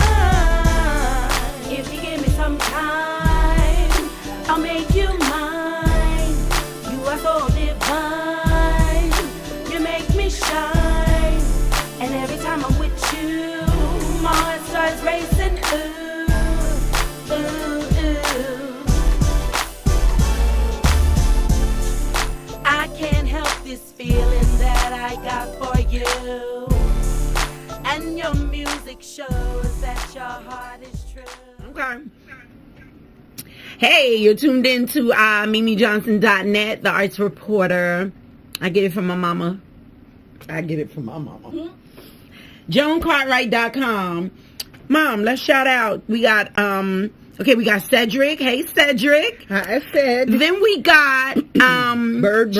If you give me some time, I'll make you mine. You are so divine. You make me shine. And every time I'm with you, my heart starts racing. Ooh, ooh, ooh. I can't help this feeling that I got for you. And your music shows that your heart is true. Okay. Hey, you're tuned in to MimiJohnson.net, the arts reporter. I get it from my mama. JoanCartwright.com. Mom, let's shout out. We got we got Cedric. Hey, Cedric. Hi, Ced. Then we got Bird.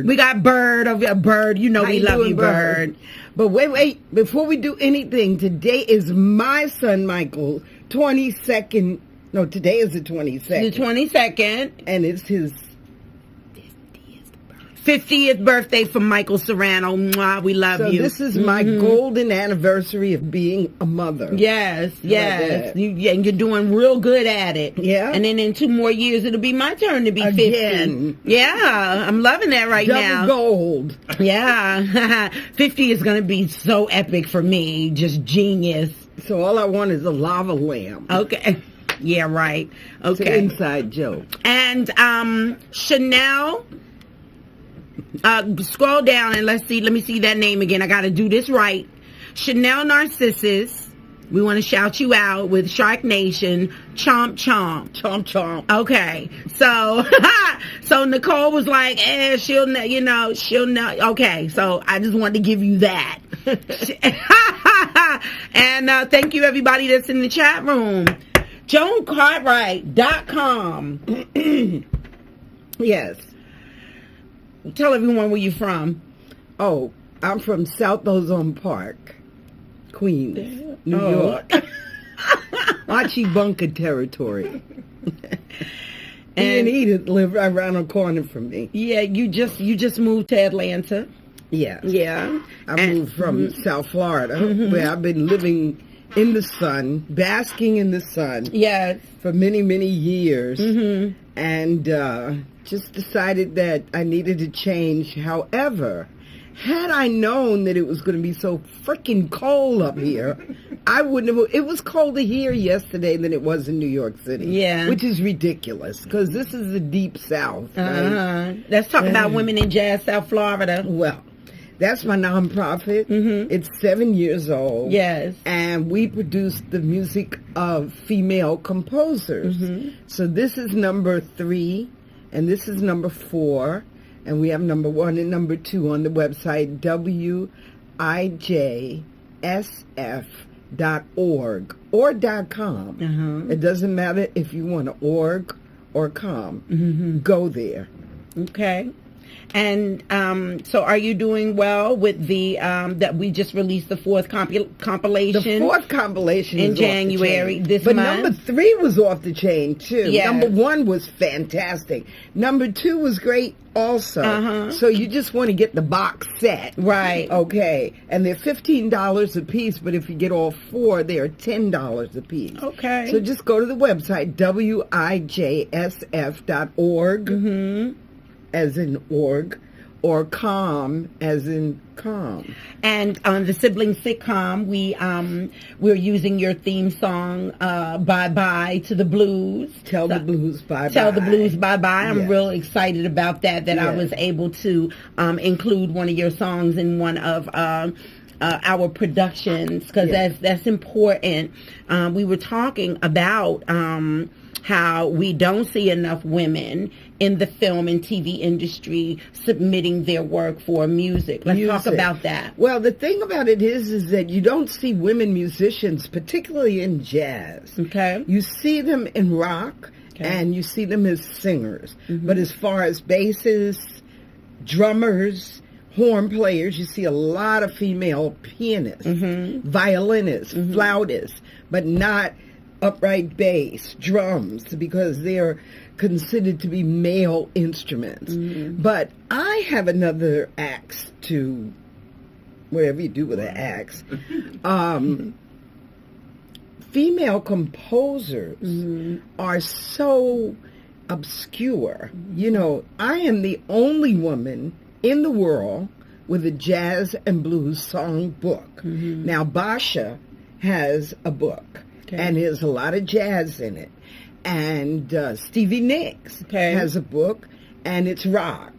We got Bird. You know How we you love doing, you, Bird. But wait, before we do anything, today is my son Michael 22nd. No, today is the 22nd. The 22nd. And it's his 50th birthday for Michael Serrano. Mwah, we love you. So this is my golden anniversary of being a mother. Yes. And you're doing real good at it. Yeah. And then in 2 more years, it'll be my turn to be 50. Again. Yeah, I'm loving that right now. Double gold. Yeah. 50 is going to be so epic for me. Just genius. So all I want is a lava lamp. Okay. Yeah, right. Okay. It's an inside joke. And Chanel, scroll down and let me see that name again. I got to do this right. Chanel Narcissus. We want to shout you out with Shark Nation. Chomp chomp. Chomp chomp. Okay. So so Nicole was like, she'll know. Okay. So I just wanted to give you that. And thank you everybody that's in the chat room. JoanCartwright.com. Yes. Tell everyone where you're from. Oh, I'm from South Ozone Park, Queens, New York. Archie Bunker territory. And Edith live right around the corner from me. Yeah, you just moved to Atlanta. Yeah. Yeah. I moved from South Florida, where I've been living in the sun, basking in the sun. Yes. For many, many years. And just decided that I needed to change. However, had I known that it was going to be so freaking cold up here, I wouldn't have. It was colder here yesterday than it was in New York City. Yeah. Which is ridiculous, because this is the deep South. Right? Let's talk about Women in Jazz South Florida. Well, that's my nonprofit. It's 7 years old. Yes. And we produce the music of female composers. So this is number 3, and this is number 4, and we have number 1 and number 2 on the website, WIJSF.org or .com. It doesn't matter if you want to org or com. Go there. Okay. And so are you doing well with the that we just released the 4th compilation? The 4th compilation in is January this but month. Number 3 was off the chain too. Yes. Number 1 was fantastic. Number 2 was great also. So you just want to get the box set. Right. Okay. And they're $15 a piece, but if you get all 4, they're $10 a piece. Okay. So just go to the website, WIJSF.org. As in org, or com as in com. And on the sibling sitcom, we're using your theme song, Bye Bye to the Blues. Tell the Blues Bye Bye. Tell the Blues Bye Bye. I'm Yes. real excited about that I was able to include one of your songs in one of our productions, because that's important. We were talking about how we don't see enough women in the film and TV industry submitting their work for music. Let's talk about that. Well, the thing about it is that you don't see women musicians, particularly in jazz. Okay. You see them in rock, and you see them as singers. But as far as bassists, drummers, horn players, you see a lot of female pianists, violinists, flautists, but not upright bass, drums, because they're considered to be male instruments. But I have another axe to, whatever you do with an axe. Female composers are so obscure. You know, I am the only woman in the world with a jazz and blues song book. Now, Basha has a book. And there's a lot of jazz in it. And Stevie Nicks has a book, and it's rock.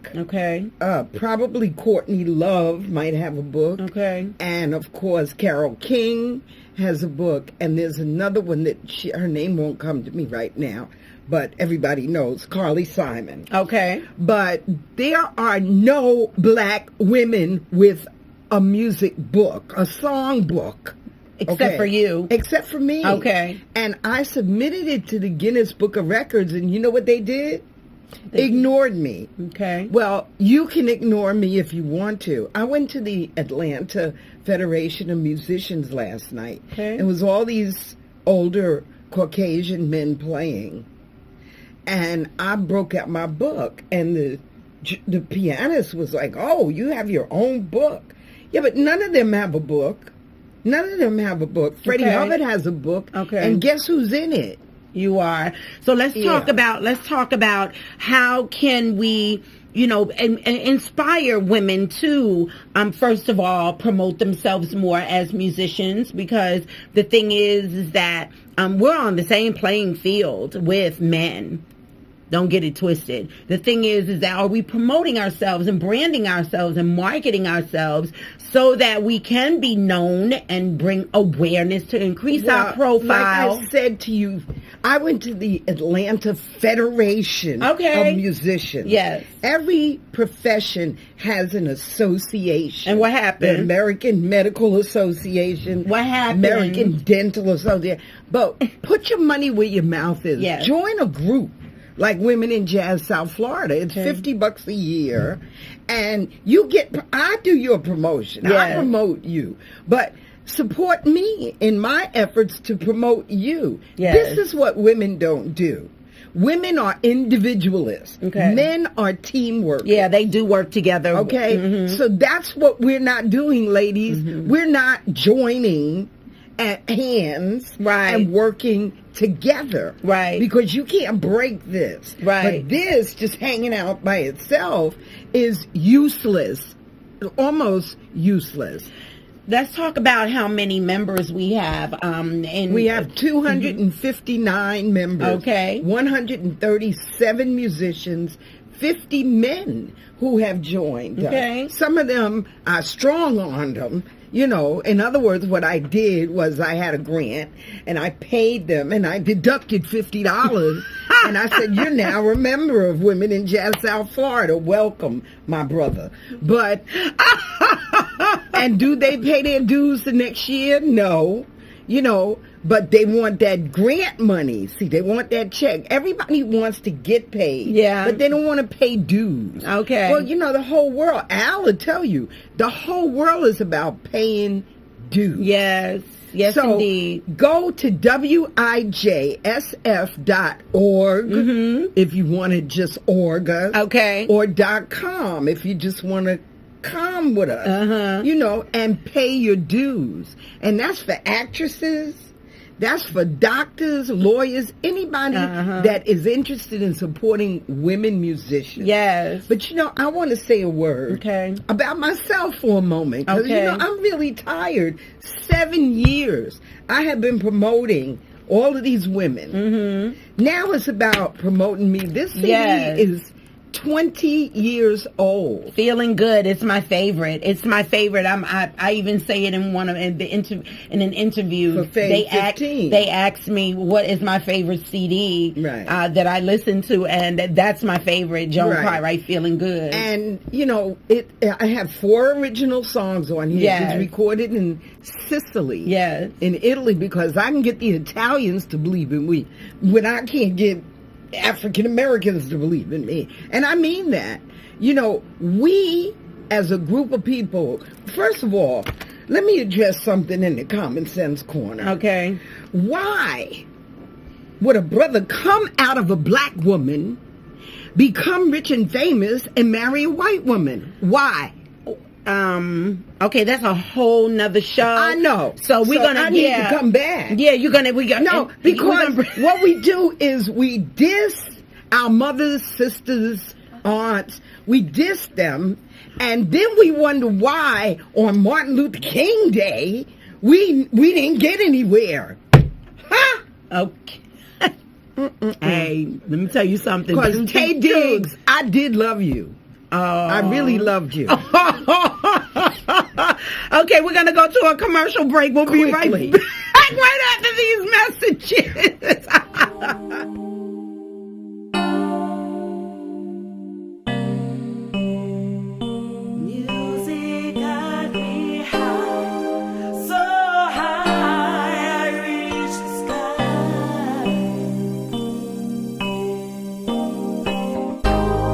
Probably Courtney Love might have a book. And, of course, Carole King has a book. And there's another one that her name won't come to me right now, but everybody knows, Carly Simon. But there are no black women with a music book, a song book. Except for you. Except for me. And I submitted it to the Guinness Book of Records, and you know what they did? Ignored me. Well, you can ignore me if you want to. I went to the Atlanta Federation of Musicians last night. It was all these older Caucasian men playing. And I broke out my book, and the the pianist was like, oh, you have your own book. Yeah, but none of them have a book. None of them have a book. Freddie Hubbard has a book. Okay. And guess who's in it? You are. So let's talk about how can we, and inspire women to, first of all, promote themselves more as musicians, because the thing is that we're on the same playing field with men. Don't get it twisted. The thing is that are we promoting ourselves and branding ourselves and marketing ourselves so that we can be known and bring awareness to increase our profile? Like I said to you, I went to the Atlanta Federation of Musicians. Yes. Every profession has an association. And what happened? The American Medical Association. What happened? American Dental Association. But put your money where your mouth is. Yes. Join a group. Like Women in Jazz South Florida. It's $50 a year. And I do your promotion. Yes. I promote you. But support me in my efforts to promote you. Yes. This is what women don't do. Women are individualists. Okay. Men are teamwork. Yeah, they do work together. Okay? Mm-hmm. So that's what we're not doing, ladies. Mm-hmm. We're not joining at hands and working together. Right. Because you can't break this. Right. But this, just hanging out by itself, is useless. Almost useless. Let's talk about how many members we have. We have 259 members. Okay. 137 musicians, 50 men who have joined. Okay. Some of them are strong on them. In other words, what I did was I had a grant and I paid them and I deducted $50 and I said, you're now a member of Women in Jazz South Florida. Welcome, my brother. But, and do they pay their dues the next year? No. But they want that grant money. See, they want that check. Everybody wants to get paid. Yeah. But they don't want to pay dues. Okay. Well, the whole world, Al will tell you, the whole world is about paying dues. Yes. Yes, so indeed. Go to WIJSF.org if you want to just org us. Okay. Or .com if you just want to come with us. And pay your dues. And that's for actresses. That's for doctors, lawyers, anybody that is interested in supporting women musicians. Yes. But, I want to say a word about myself for a moment. Because, I'm really tired. 7 years I have been promoting all of these women. Mm-hmm. Now it's about promoting me. This CD is 20 years old. Feeling Good. It's my favorite. It's my favorite. I even say it in one of in an interview. They asked me what is my favorite CD that I listen to, and that's my favorite. Joan Cartwright, Feeling Good. And I have 4 original songs on here. Yes. It was recorded in Sicily. Yes. In Italy, because I can get the Italians to believe in me when I can't get African Americans to believe in me. And I mean that. We as a group of people, first of all, let me address something in the common sense corner. Okay. Why would a brother come out of a black woman, become rich and famous, and marry a white woman? Why? Okay, that's a whole nother show. I know. So we're gonna I need to come back. Yeah, because what we do is we diss our mothers, sisters, aunts. We diss them, and then we wonder why on Martin Luther King Day we didn't get anywhere. Huh? Okay. Hey, let me tell you something. Because Tay Diggs, I did love you. I really loved you. Okay, we're going to go to a commercial break. We'll be right back right after these messages. Music got me high, so high I reached the sky.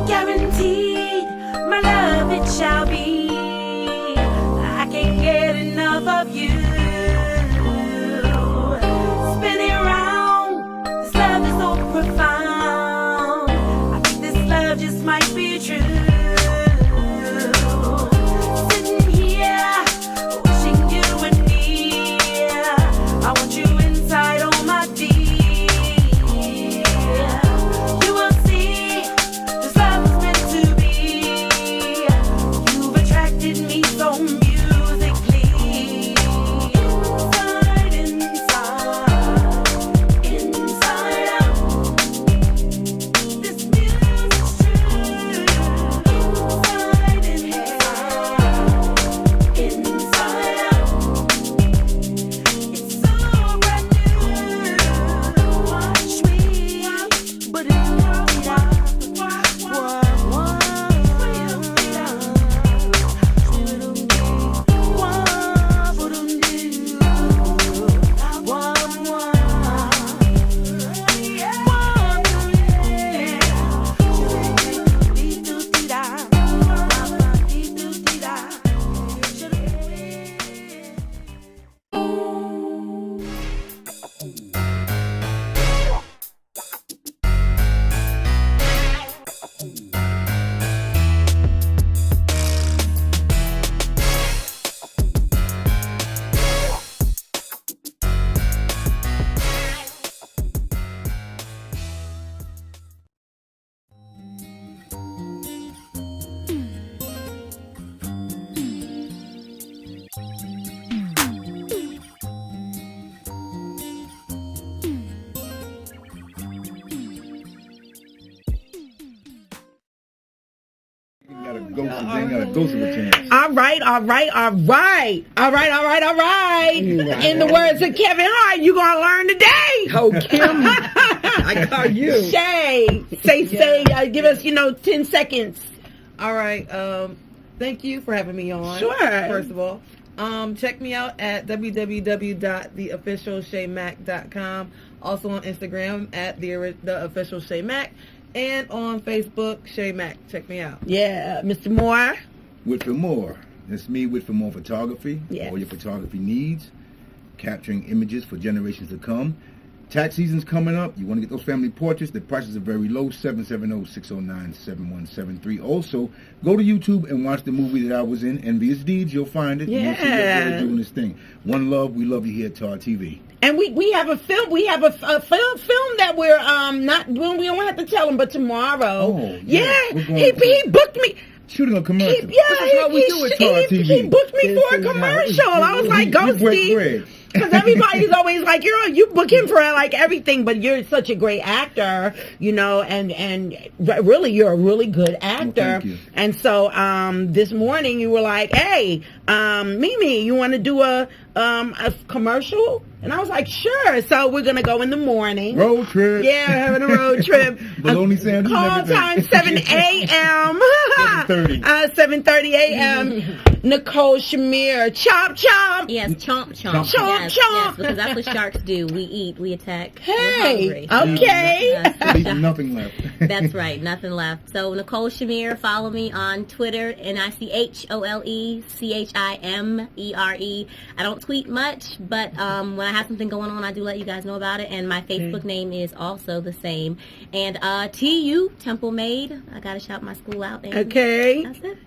Guaranteed, my love it shall be. I can't get enough of you. Spinning round Ghost ain't got a ghost of a chance. All right. In the words of Kevin Hart, you gonna learn today. Oh, Kim, I call you. Shay, give us 10 seconds. All right. Thank you for having me on. Sure. First of all, check me out at www.theofficialshaymac.com. Also on Instagram at the official Shay Mac, and on Facebook Shay Mac. Check me out. Yeah, Mr. Moore. Whitfield Moore. That's me, Whitfield Moore Photography. Yes. All your photography needs. Capturing images for generations to come. Tax season's coming up. You want to get those family portraits. The prices are very low. 770-609-7173. Also, go to YouTube and watch the movie that I was in, Envious Deeds. You'll find it. Yeah. You'll see your boy doing this thing. One love. We love you here at TAR TV. And we have a film. We have a film that we're not. Well, we don't have to tell him, but tomorrow. Oh, yeah. He booked me. Shooting a commercial. This is how we do it, TAR TV. He booked me for a commercial. I was like, Ghosty. Because everybody's always like, you book him for like everything, but you're such a great actor, and really you're a really good actor. Well, thank you. And so this morning you were like, hey, Mimi, you want to do a commercial? And I was like, sure. So we're going to go in the morning. Road trip. Yeah, having a road trip. Bologna sandwich. Call time 7 a.m. 7:30 a.m. Nicole Shamir. Chomp, chomp. Yes, chomp, chomp. Chomp, yes, chomp. Yes, because that's what sharks do. We eat, we attack. Hey, we're hungry. okay. Leave nothing left. That's right, nothing left. So Nicole Shamir, follow me on Twitter, NicholeChimere. I don't tweet much, but when I have something going on, I do let you guys know about it. And my Facebook name is also the same. And TU, Temple Maid. I got to shout my school out. And Okay. that's it.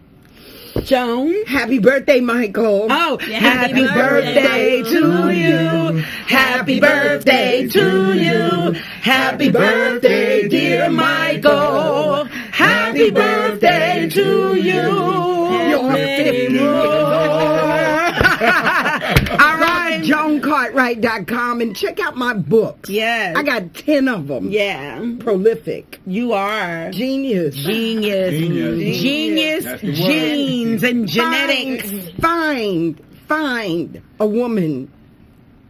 Joan. Happy birthday, Michael. Oh, Yeah, happy birthday to you. Happy birthday to you. Happy birthday, dear Michael. Happy birthday to you. You're 50. All right, JoanCartwright.com, and check out my books. Yes. I got 10 of them. Yeah. Prolific. You are. Genius. Genius. That's the word. Genes and genetics. Find a woman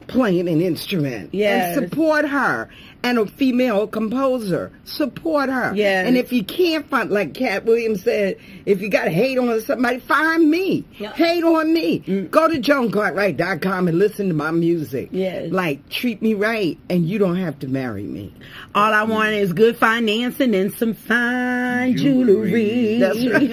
playing an instrument. Yes. And support her. And a female composer. Support her. Yes. And if you can't find, like Cat Williams said, if you got to hate on somebody, find me. Yep. Hate on me. Go to JoanCartwright.com and listen to my music. Yes. Like, treat me right, and you don't have to marry me. All I want is good financing and some fine jewelry. That's right.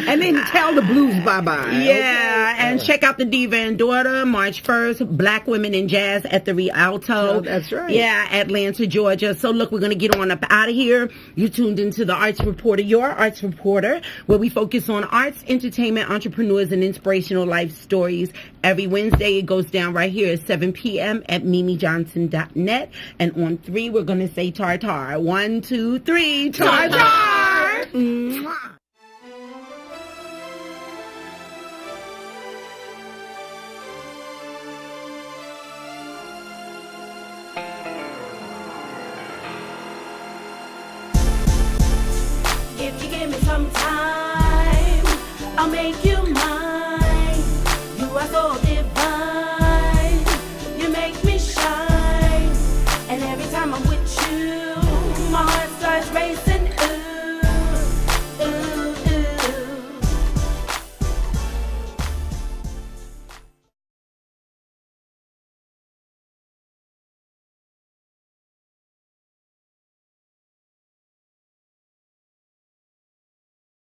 And then tell the blues bye-bye. Yeah, and check out the Diva and Daughter, March 1st, Black Women in Jazz at the Rialto. Oh, that's right. Yeah, Atlanta, Georgia. So look, we're going to get on up out of here. You tuned into the Arts Reporter, your Arts Reporter, where we focus on arts, entertainment, entrepreneurs, and inspirational life stories. Every Wednesday, it goes down right here at 7 p.m. at mimijohnson.net. And on 3, we're going to say tar-tar. 1, 2, 3, tar-tar! Mwah. If you give me some time, I'll make you mine. You are so